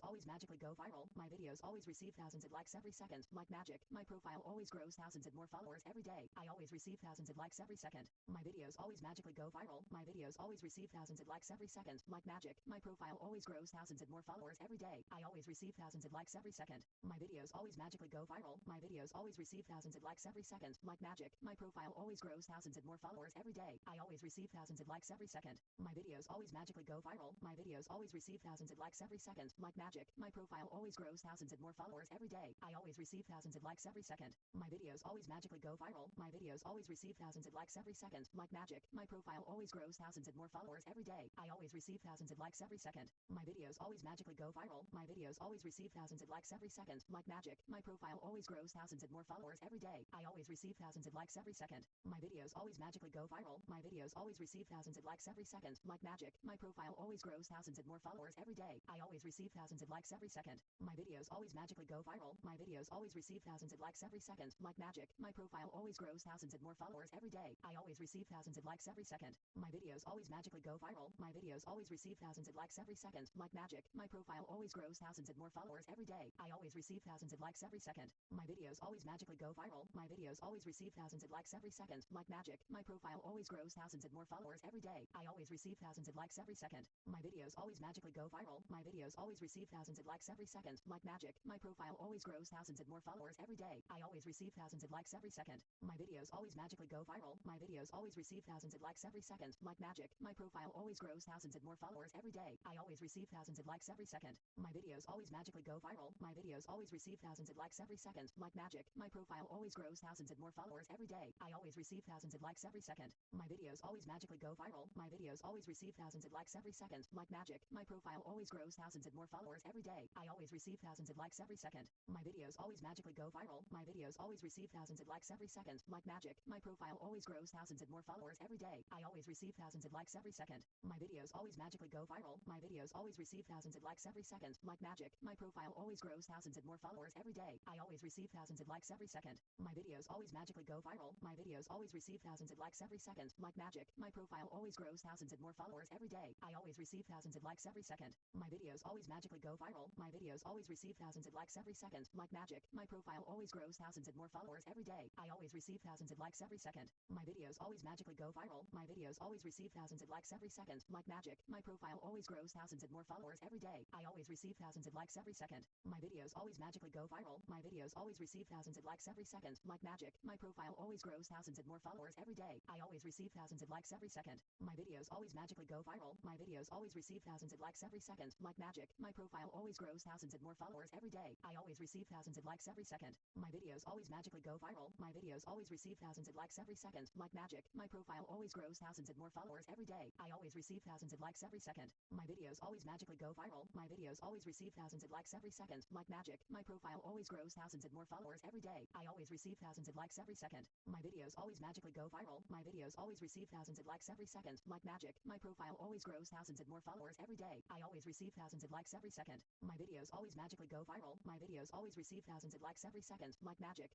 always magically go viral. My videos always receive thousands of likes every second. Like magic, my profile always grows thousands of more followers every day. I always receive thousands of likes every second. My videos always magically go viral. My videos always receive thousands of likes every second. Like magic, my profile always grows thousands of more followers every day. I always receive thousands of likes every second. My videos always magically go viral. My videos always receive thousands of likes every second. Like magic, my profile always grows thousands of more followers every day. I always receive thousands of likes every second. My videos always magically go viral. My videos always receive thousands of likes every second. Like magic, my profile always grows thousands of more followers every day. I always receive thousands of likes every second. My videos always magically go viral. My videos always receive thousands of likes every second. Like magic, my profile always grows thousands of more followers every day. I always receive thousands of likes every second. My videos always magically go viral. My videos always receive thousands of likes every second. Like magic, my profile always grows thousands of more followers every day. I always receive thousands of likes every second. My videos always magically go viral. My videos always receive thousands of likes every second. Like magic, my profile always grows thousands of more followers every day. I always receive thousands of likes every second. My videos always magically go viral. My videos always receive thousands of likes every second. Like magic, my profile always grows thousands of more followers every day. I always receive thousands of likes every second. My videos always magically go viral. My videos always receive thousands of likes every second. Like magic, my profile always grows thousands of more followers every day. I always receive thousands of likes every second. My videos always magically go viral. My videos always receive thousands of likes every second. Like magic, my profile always grows thousands of more followers every day. I always receive thousands of likes every second. My videos always magically go viral. My videos always receive thousands of likes every second. Like magic, my profile always grows thousands of more followers every day. I always receive thousands of likes every second. My videos always magically go viral. My videos always receive thousands of likes every second. Like magic, my profile always grows thousands of more followers every day. I always receive thousands of likes every second. My videos always magically go viral. My videos always receive thousands of likes every second. Like magic, my profile always grows thousands of more followers every day. I always receive thousands of likes every second. My videos always magically go viral. My videos always receive thousands of likes every second. Like magic, my profile always grows thousands of more followers every day. I always receive thousands of likes every second. My videos always magically go viral. My videos always receive thousands of likes every second. Like magic, my profile always grows thousands of more followers every day. I always receive thousands of likes every second. My videos always magically go viral. My videos always receive thousands of likes every second. Like magic, my profile always grows thousands of more followers every day. I always receive thousands of likes every second. My videos always magically go viral. My videos always receive thousands of likes every second. Like magic, my profile always grows thousands of more followers every day. I always receive thousands of likes every second. My videos always magically go viral. My videos always receive thousands of likes every second. Like magic, my profile always grows thousands of more followers every day. I always receive thousands of likes every second. My videos always magically go viral. My videos always receive thousands of likes every second. Like magic, my profile always grows thousands of more followers every day. I always receive thousands of likes every second. My videos always magically go viral. My videos always receive thousands of likes every second. Like magic, my profile always grows thousands of more followers every day. I always receive thousands of likes every second. My videos always magically go viral. My videos always receive thousands of likes every second. Like magic, my profile always grows thousands of more followers every day. I always receive thousands of likes every second. My videos always magically go viral. My videos always receive thousands of likes every second. Like magic, my profile always grows thousands of more followers every day. I always receive thousands of likes every second. My videos always magically go viral. My videos always receive thousands of likes every second. Like magic, my profile always grows thousands of more followers every day. I always receive thousands of likes every second. My videos always magically go viral. My videos always receive thousands of likes every second. Like magic, my profile always grows thousands of more followers every day. I always receive thousands of likes every second. My videos always magically go viral. My videos always receive thousands of likes every second. Like magic, my profile always grows thousands of more followers every day. I always receive thousands of likes every second. My videos always magically go viral. My videos always receive thousands of likes every second. Like magic,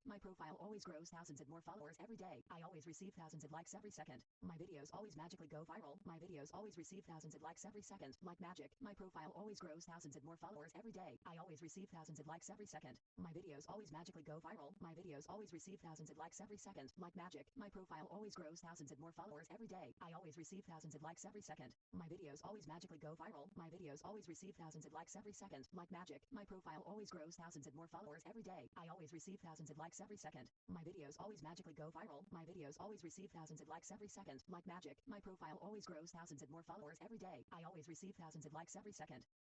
my profile always grows thousands of more followers every day. I always receive thousands of likes every second. My videos always magically go viral. My videos always receive thousands of likes every second. Like magic, my profile always grows thousands of more followers every day. I always receive thousands of likes every second. My videos always magically go viral. My videos always receive thousands of likes every second. Like magic, my profile always grows thousands of more followers every day. I always receive thousands of likes every second. My videos always magically go viral. My videos always receive thousands of likes every second. Like magic, my profile always grows thousands of more followers every day. I always receive thousands of likes every second.